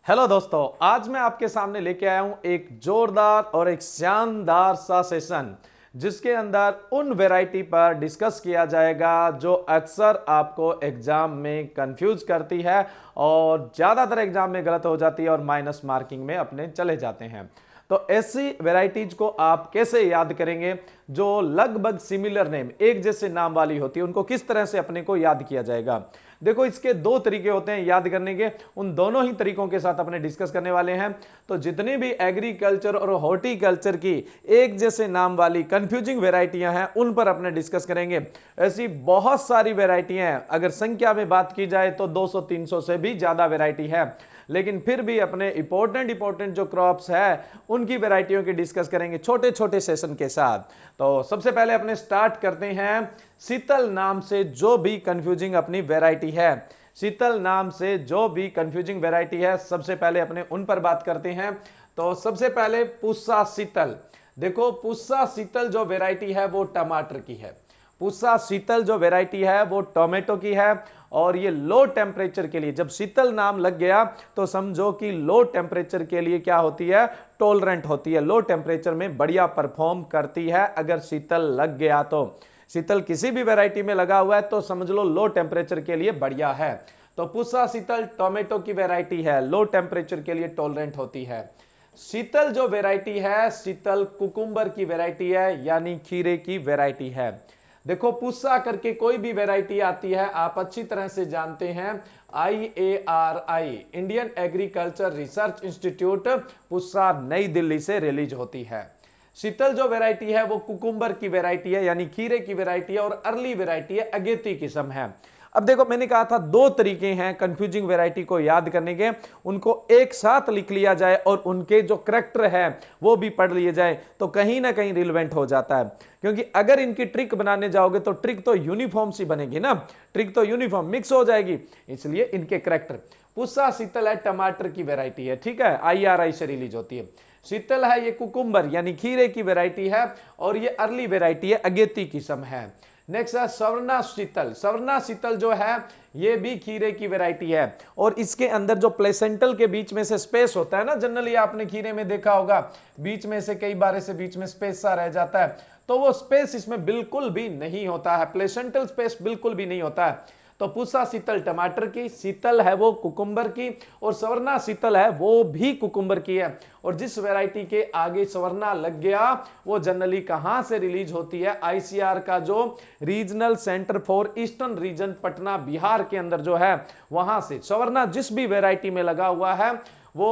Hello दोस्तों, आज मैं आपके सामने लेके आया हूं एक जोरदार और एक शानदार सा सेशन जिसके अंदर उन वैरायटी पर डिस्कस किया जाएगा जो अक्सर आपको एग्जाम में कंफ्यूज करती है और ज्यादातर एग्जाम में गलत हो जाती है और माइनस मार्किंग में अपने चले जाते हैं। तो ऐसी वैरायटीज को आप कैसे याद करेंगे जो लगभग सिमिलर नेम, एक जैसे नाम वाली होती है, उनको किस तरह से अपने को याद किया जाएगा। देखो, इसके दो तरीके होते हैं याद करने के, उन दोनों ही तरीकों के साथ अपने डिस्कस करने वाले हैं। तो जितनी भी एग्रीकल्चर और हॉर्टिकल्चर की एक जैसे नाम वाली कंफ्यूजिंग वैरायटियां हैं उन पर अपने डिस्कस करेंगे। ऐसी बहुत सारी वैरायटियां हैं, अगर संख्या में बात की जाए तो 200-300 से भी ज्यादा वैरायटी है, लेकिन फिर भी अपने इंपॉर्टेंट जो क्रॉप्स है उनकी वैरायटियों की डिस्कस करेंगे छोटे छोटे सेशन के साथ। तो सबसे पहले अपने स्टार्ट करते हैं शीतल नाम से जो भी कंफ्यूजिंग अपनी वैरायटी है। शीतल नाम से जो भी कंफ्यूजिंग वैरायटी है सबसे पहले अपने उन पर बात करते हैं। तो सबसे पहले पुस्सा शीतल। देखो, पुस्सा शीतल जो वैरायटी है वो टमाटर की है। पुस्सा शीतल जो वैरायटी है वो टोमेटो की है और ये लो टेम्परेचर के लिए, जब शीतल नाम लग गया तो समझो कि लो टेम्परेचर के लिए क्या होती है, टॉलरेंट होती है, लो टेम्परेचर में बढ़िया परफॉर्म करती है। अगर शीतल लग गया तो शीतल किसी भी वैरायटी में लगा हुआ है तो समझ लो लो टेम्परेचर के लिए बढ़िया है। तो पुस्सा शीतल टोमेटो की वैरायटी है, लो टेम्परेचर के लिए टॉलरेंट होती है। शीतल जो वैरायटी है, शीतल कुकुम्बर की वैरायटी है, यानी खीरे की वैरायटी है। देखो, पुस्सा करके कोई भी वैरायटी आती है आप अच्छी तरह से जानते हैं, IARI Indian Agriculture Research Institute Pusa Nai Delhi से रिलीज होती है। शीतल जो वैरायटी है वो कुकुम्बर की वैरायटी है, यानी खीरे की वैरायटी है और अर्ली वैरायटी है, अगेती किस्म है। अब देखो, मैंने कहा था दो तरीके हैं कंफ्यूजिंग वैरायटी को याद करने के, उनको एक साथ लिख लिया जाए और उनके जो करैक्टर है वो भी पढ़ लिए जाए तो कहीं ना कहीं रिलेवेंट हो जाता है। क्योंकि अगर इनकी ट्रिक बनाने जाओगे तो ट्रिक तो यूनिफॉर्म सी बनेगी ना, ट्रिक तो यूनिफॉर्म मिक्स हो जाएगी, इसलिए इनके करैक्टर। पुस्सा शीतल है टमाटर की वैरायटी है, ठीक है, IRI से रिलीज होती है। शीतल है ये कुकुम्बर यानी खीरे की वैरायटी है और ये अर्ली वैरायटी है, अगेती किस्म है। नेक्स्ट है स्वर्णा शीतल। स्वर्णा शीतल जो है ये भी खीरे की वैरायटी है और इसके अंदर जो प्लेसेंटल के बीच में से स्पेस होता है ना, जनरली आपने खीरे में देखा होगा बीच में से कई बार ऐसे बीच में स्पेस सा रह जाता है, तो वो स्पेस इसमें बिल्कुल भी नहीं होता है, प्लेसेंटल स्पेस बिल्कुल भी नहीं होता है। तो पुस्सा शीतल टमाटर की, शीतल है वो कुकुम्बर की और स्वर्णा शीतल है वो भी कुकुम्बर की है। और जिस वैरायटी के आगे स्वर्णा लग गया वो जनरली कहां से रिलीज होती है, ICR का जो regional centre for eastern region Patna Bihar के अंदर जो है वहां से स्वर्णा जिस भी वैरायटी में लगा हुआ है वो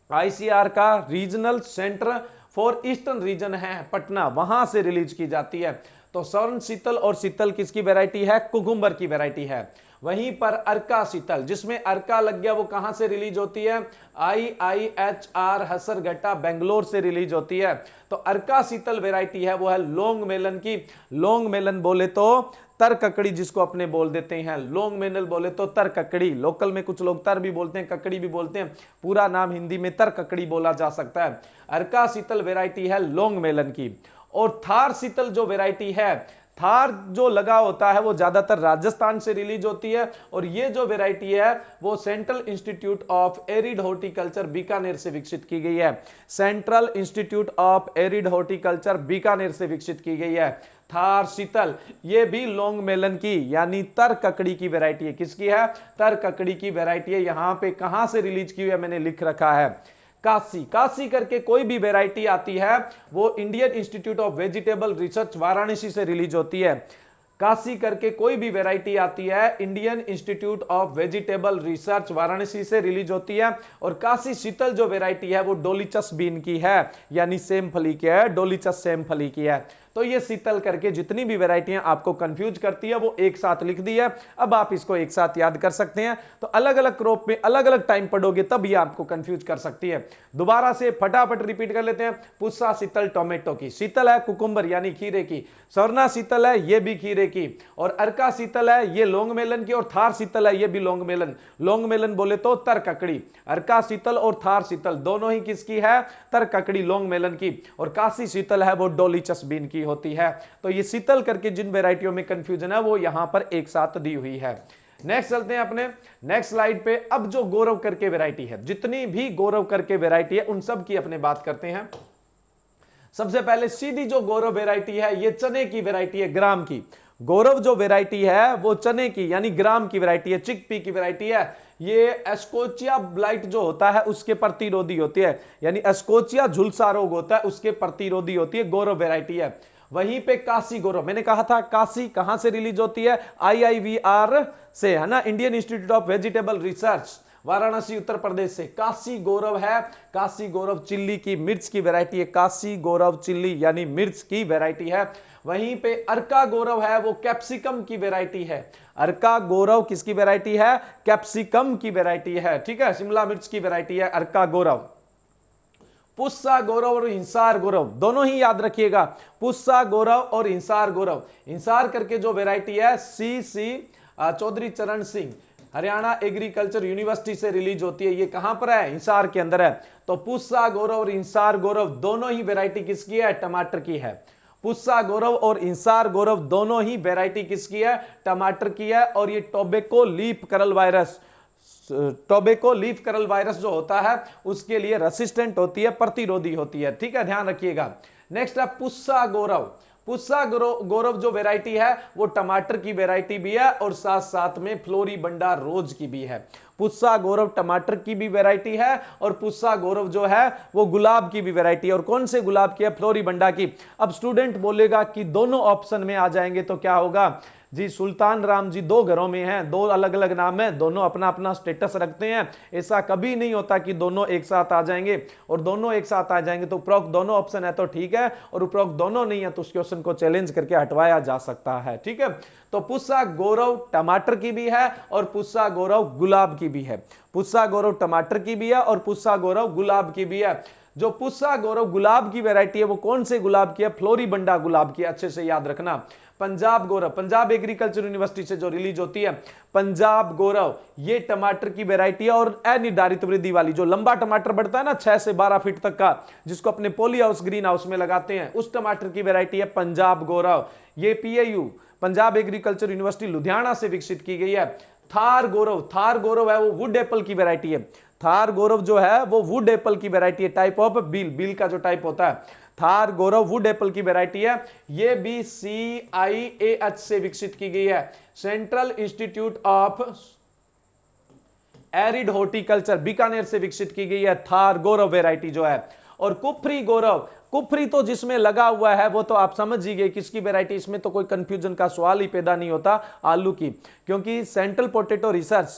ICR का regional centre for eastern region है पटना, वहां से रिलीज की जाती है। तो स्वर्ण शीतल और शीतल किसकी वैरायटी है, कुकुम्बर की वैरायटी है। वहीं पर अर्का शीतल, जिसमें अर्का लग गया वो कहां से रिलीज होती है, IIHR हसरघट्टा बेंगलोर से रिलीज होती है। तो अर्का शीतल वैरायटी है वो है लॉन्ग मेलन की। लॉन्ग मेलन बोले तो तर ककड़ी जिसको अपने बोल देते हैं, लॉन्ग मेलन बोले तो तर ककड़ी, लोकल में कुछ लोग तर भी बोलते हैं ककड़ी भी बोलते हैं, पूरा नाम हिंदी में तर ककड़ी बोला जा सकता है। अर्का शीतल वैरायटी है लॉन्ग मेलन की। और थार शीतल जो वैरायटी है, थार जो लगा होता है वो ज्यादातर राजस्थान से रिलीज होती है और ये जो वैरायटी है वो central institute of arid horticulture Bikaner से विकसित की गई है। Central institute of arid horticulture Bikaner से विकसित की गई है थार शीतल। ये भी लॉन्ग मेलन की यानी तर ककड़ी की वैरायटी है। किसकी है, तर ककड़ी की वैरायटी है। यहां पे कहां से रिलीज की हुई है मैंने लिख रखा है, काशी। काशी करके कोई भी वैरायटी आती है वो Indian Institute of Vegetable Research Varanasi से रिलीज होती है। काशी करके कोई भी वैरायटी आती है Indian Institute of Vegetable Research Varanasi से रिलीज होती है। और काशी शीतल जो वैरायटी है वो डोलिचस बीन की है, यानी सेम फली की है, डोलिचस सेम फली की है। तो ये शीतल करके जितनी भी वैरायटियां आपको कंफ्यूज करती है वो एक साथ लिख दी है। अब आप इसको एक साथ याद कर सकते हैं। तो अलग अलग क्रॉप में अलग अलग टाइम पढ़ोगे तब ये आपको कंफ्यूज कर सकती है। दोबारा से फटाफट रिपीट कर लेते हैं। पुस्सा शीतल टोमेटो की, शीतल है कुकुम्बर यानी खीरे की, स्वर्णा शीतल है ये भी खीरे की, और अर्का शीतल है ये लॉन्ग मेलन की, और थार शीतल है ये भी लॉन्ग मेलन। लॉन्ग मेलन बोले तो तर ककड़ी। अर्का शीतल और थार शीतल दोनों ही किसकी है, तर ककड़ी लॉन्ग मेलन की। और काशी शीतल है वो डोलिचस बीन की होती है। तो ये शीतल करके जिन वैरायटियों में कंफ्यूजन है वो यहां पर एक साथ दी हुई है। नेक्स्ट चलते हैं अपने नेक्स्ट स्लाइड पे। अब जो गौरव करके वैरायटी है, जितनी भी गौरव करके वैरायटी है उन सब की अपने बात करते हैं। सबसे पहले सीधी जो गौरव वैरायटी है ये चने की वैरायटी है, ग्राम की। गौरव जो वैरायटी है वो चने की यानी ग्राम की वैरायटी है, चिकपी की वैरायटी है। ये एस्कोचिया ब्लाइट जो होता है उसके प्रतिरोधी होती है, यानी एस्कोचिया झुलसा रोग होता है उसके प्रतिरोधी होती है, गौरव वैरायटी है। वहीं पे काशी गौरव, मैंने कहा था काशी कहां से रिलीज होती है, IIVR से, है ना, Indian Institute of Vegetable Research, Varanasi Uttar Pradesh से। काशी गौरव है, काशी गौरव चिल्ली की, मिर्च की वैरायटी है, काशी गौरव चिल्ली यानी मिर्च की वैरायटी है। वहीं पे अर्का गौरव है, वो कैप्सिकम की वैरायटी है। अर्का गौरव किसकी वैरायटी है, कैप्सिकम की वैरायटी है, ठीक है, शिमला मिर्च की वैरायटी है अर्का गौरव। पुस्सा गौरव और हिंसार गौरव दोनों ही याद रखिएगा, पुस्सा गौरव और हिंसार गौरव। हिंसार करके जो वैरायटी है CC चौधरी चरण सिंह, हरियाणा एग्रीकल्चर यूनिवर्सिटी से रिलीज होती है। ये कहां पर है, हिसार के अंदर है। तो पुस्सा गौरव और हिंसार गौरव दोनों ही वैरायटी किसकी है, टमाटर की है। पुस्सा गौरव और हिंसार गौरव दोनों ही वैरायटी किसकी है, टमाटर की है। और ये tobacco leaf curl virus, tobacco leaf curl virus जो होता है उसके लिए रेसिस्टेंट होती है, प्रतिरोधी होती है, ठीक है, ध्यान रखिएगा। नेक्स्ट है पुस्सा गौरव। पुस्सा गौरव जो वैरायटी है वो टमाटर की वैरायटी भी है और साथ साथ में फ्लोरीबंडा रोज की भी है। पुस्सा गौरव टमाटर की भी वैरायटी है और पुस्सा गौरव जो है वो गुलाब की भी वैरायटी है। और कौन से गुलाब की है, फ्लोरीबंडा की। अब स्टूडेंट बोलेगा कि दोनों ऑप्शन में आ जाएंगे तो क्या होगा जी, सुल्तान राम जी दो घरों में हैं, दो अलग अलग नाम है, दोनों अपना अपना स्टेटस रखते हैं। ऐसा कभी नहीं होता कि दोनों एक साथ आ जाएंगे, और दोनों एक साथ आ जाएंगे तो उपरोक्त दोनों ऑप्शन है तो ठीक है, और उपरोक्त दोनों नहीं है तो उस क्वेश्चन को चैलेंज करके हटवाया जा सकता है, ठीक है। तो पुस्सा गौरव टमाटर की भी है और पुस्सा गौरव गुलाब की भी है। पुस्सा गौरव टमाटर की भी है और पुस्सा गौरव गुलाब की भी है। जो पुस्सा गौरव गुलाब की वैरायटी है वो कौन से गुलाब की है, फ्लोरीबंडा गुलाब की, अच्छे से याद रखना। पंजाब गौरव, पंजाब एग्रीकल्चर यूनिवर्सिटी से जो रिलीज होती है पंजाब गौरव, ये टमाटर की वैरायटी है। और अनिर्धारित वृद्धि वाली, जो लंबा टमाटर बढ़ता है ना 6 से 12 फीट तक का, जिसको अपने पॉली हाउस ग्रीन हाउस में लगाते हैं, उस टमाटर की वैरायटी है पंजाब गौरव। ये PAU Punjab agriculture university Ludhiana से विकसित की गई है। थार गौरव, थार गौरव है वो वुड एप्पल की वैरायटी है। थार गौरव जो है वो वुड एप्पल की वैरायटी है, टाइप ऑफ बील का जो टाइप होता है। थार गौरव वुड एप्पल की वैरायटी है। ये भी CIAH से विकसित की गई है, central institute of arid horticulture Bikaner से विकसित की गई है थार गौरव वैरायटी जो है। और कुफरी गौरव, कुफरी तो जिसमें लगा हुआ है वो तो आप समझ ही गए किसकी वैरायटी, इसमें तो कोई कंफ्यूजन का सवाल ही पैदा नहीं होता, आलू की। क्योंकि सेंट्रल पोटैटो रिसर्च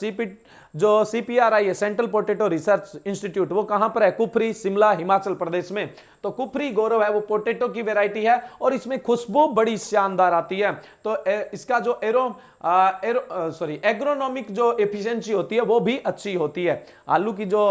जो CPRI है, सेंट्रल पोटैटो रिसर्च इंस्टीट्यूट, वो कहां पर है, कुफरी, शिमला, हिमाचल प्रदेश में। तो कुफरी गौरव है वो पोटैटो की वैरायटी है और इसमें खुशबू बड़ी शानदार आती है। तो इसका जो एग्रोनॉमिक जो एफिशिएंसी होती है वो भी अच्छी होती है। आलू की जो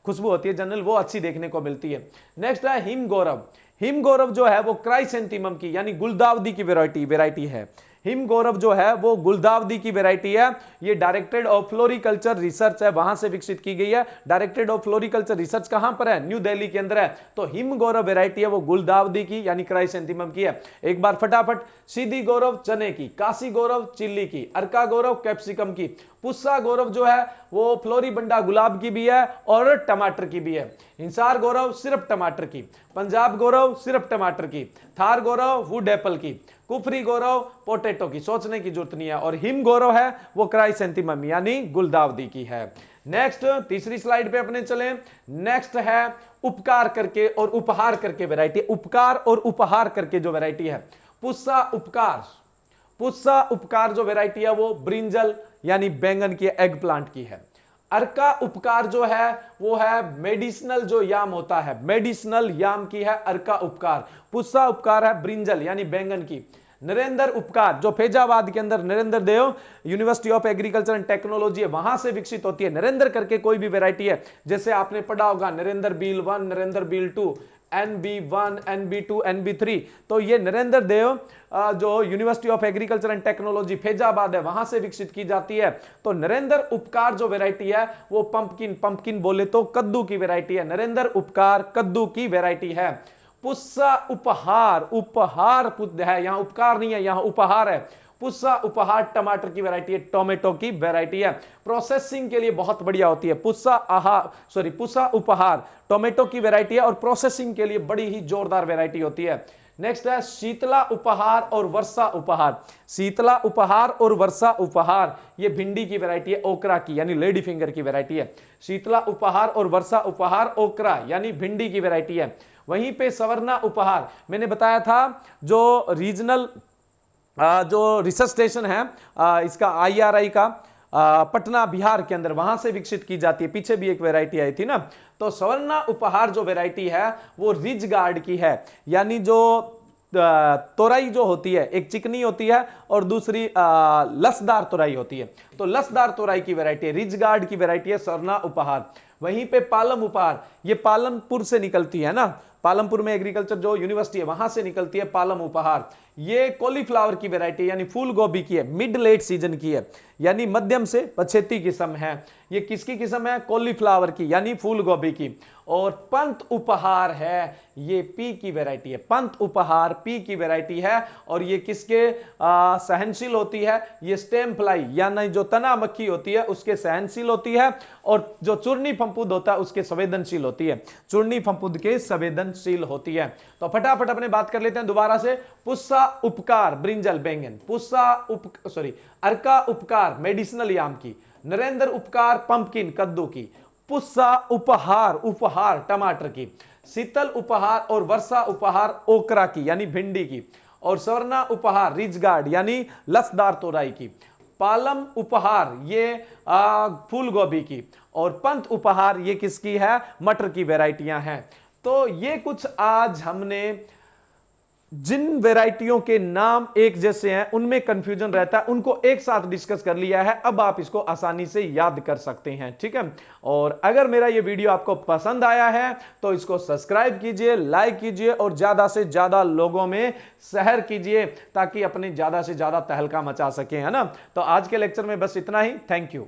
खुशबू होती है जनरल वो अच्छी देखने को मिलती है। नेक्स्ट है हिम गौरव। हिम गौरव जो है वो क्राइसेंथेमम की यानी गुलदाउदी की वैरायटी है। हिम गौरव जो है वो गुलदाउदी की वैरायटी है। ये डायरेक्टरेट ऑफ फ्लोरिकल्चर रिसर्च है, वहां से विकसित की गई है। डायरेक्टरेट ऑफ फ्लोरिकल्चर रिसर्च कहां पर है, न्यू दिल्ली के अंदर है। तो हिम गौरव वैरायटी है वो गुलदाउदी की यानी क्राइसेंथेमम की है। एक बार फटाफट, सीधी गौरव चने की, काशी गौरव चिल्ली की, अर्का गौरव कैप्सिकम की, पुस्सा गौरव जो है वो फ्लोरीबंडा गुलाब की भी है और टमाटर की भी है। हिंसार गौरव सिर्फ टमाटर की, पंजाब गौरव सिर्फ टमाटर की, थार गौरव वुड एप्पल की, कुफरी गौरव पोटैटो की, सोचने की जरूरत नहीं है। और हिम गौरव है वो क्राइसेंथेमम यानी गुलदाउदी की है। नेक्स्ट तीसरी स्लाइड पे अपने चले। नेक्स्ट है उपकार करके और उपहार करके वैरायटी। उपकार और उपहार करके जो वैरायटी है, पुस्सा उपकार, पुस्सा उपकार जो वैरायटी है वो ब्रिंजल यानी बैंगन की, एग प्लांट की है। अर्का उपकार जो है वो है मेडिसिनल जो याम होता है, मेडिसिनल याम की है अर्का उपकार। पुस्सा उपकार है ब्रिंजल यानी बैंगन की। नरेंद्र उपकार जो फैजाबाद के अंदर Narendra Dev University of Agriculture and Technology है, वहां से विकसित होती है। नरेंद्र करके कोई भी वैरायटी है, जैसे आपने पढ़ा होगा नरेंद्र बील 1, नरेंद्र बील 2, NB1, NB2, NB3, तो ये नरेंद्र देव जो university of Agriculture and technology Faizabad है वहां से विकसित की जाती है। तो नरेंद्र उपकार जो वैरायटी है वो पंपकिन बोले तो कद्दू की वैरायटी है। नरेंद्र उपकार कद्दू की वैरायटी है। पुस्सा उपहार, उपहार है, यहां उपकार नहीं है, यहां उपहार है। पुस्सा उपहार टमाटर की वैरायटी है, टोमेटो की वैरायटी है, प्रोसेसिंग के लिए बहुत बढ़िया होती है। पुस्सा उपहार टोमेटो की वैरायटी है और प्रोसेसिंग के लिए बड़ी ही जोरदार वैरायटी होती है। नेक्स्ट है शीतला उपहार और वर्षा उपहार। शीतला उपहार और वर्षा उपहार ये भिंडी की वैरायटी है, ओकरा की, यानी लेडी फिंगर की वैरायटी है। शीतला उपहार और वर्षा उपहार ओकरा यानी भिंडी की वैरायटी है। वहीं पे सवर्णा उपहार मैंने बताया था, जो रीजनल जो रिसर्च स्टेशन है इसका IRI का पटना बिहार के अंदर, वहां से विकसित की जाती है। पीछे भी एक वैरायटी आई थी ना। तो सवर्णा उपहार जो वैरायटी है वो रिज गार्ड की है, यानी जो तोरई जो होती है, एक चिकनी होती है और दूसरी लसदार तोरई होती है। तो लसदार तोरई की वैरायटी है, रिज गार्ड की वैरायटी है सवर्णा उपहार। वहीं पे पालम उपहार, ये पालनपुर से निकलती है ना, पालमपुर में एग्रीकल्चर जो यूनिवर्सिटी है वहां से निकलती है पालम उपहार। ये कॉलीफ्लावर की वैरायटी यानी फूल गोभी की है, मिड लेट सीजन की है, यानी मध्यम से पछेती किस्म है। ये किसकी किस्म है? कॉलीफ्लावर की यानी फूल गोभी की। और पंत उपहार है, ये पी की वैरायटी है, पंत उपहार पी की वैरायटी है। और ये किसके सहनशील होती है? ये स्टेम फ्लाई यानी जो तना मक्खी होती है उसके सहनशील होती है, और जो चूर्णी फंफूद होता है उसके संवेदनशील होती है, चूर्णी फंफूद के संवेदनशील होती है। तो फटाफट अपने बात कर लेते हैं दोबारा से। पुस्सा उपकार ब्रिंजल बैंगन, अर्का उपकार मेडिसिनल याम की, नरेंद्र उपकार पंपकिन कद्दू की, पुस्सा उपहार टमाटर की, शीतल उपहार और वर्षा उपहार ओकरा की यानी भिंडी की, और सवर्णा उपहार रिजगार्ड यानी लसदार तोरई की, पालम उपहार ये फूल गोभी की, और पंत उपहार ये किसकी है? मटर की वैरायटियां हैं। तो ये कुछ आज हमने जिन वैरायटियों के नाम एक जैसे हैं उनमें कंफ्यूजन रहता है उनको एक साथ डिस्कस कर लिया है। अब आप इसको आसानी से याद कर सकते हैं, ठीक है। और अगर मेरा ये वीडियो आपको पसंद आया है तो इसको सब्सक्राइब कीजिए, लाइक कीजिए और ज्यादा से ज्यादा लोगों में शेयर कीजिए ताकि अपने ज्यादा से ज्यादा तहलका मचा सके, है ना। तो आज के लेक्चर में बस इतना ही। Thank you.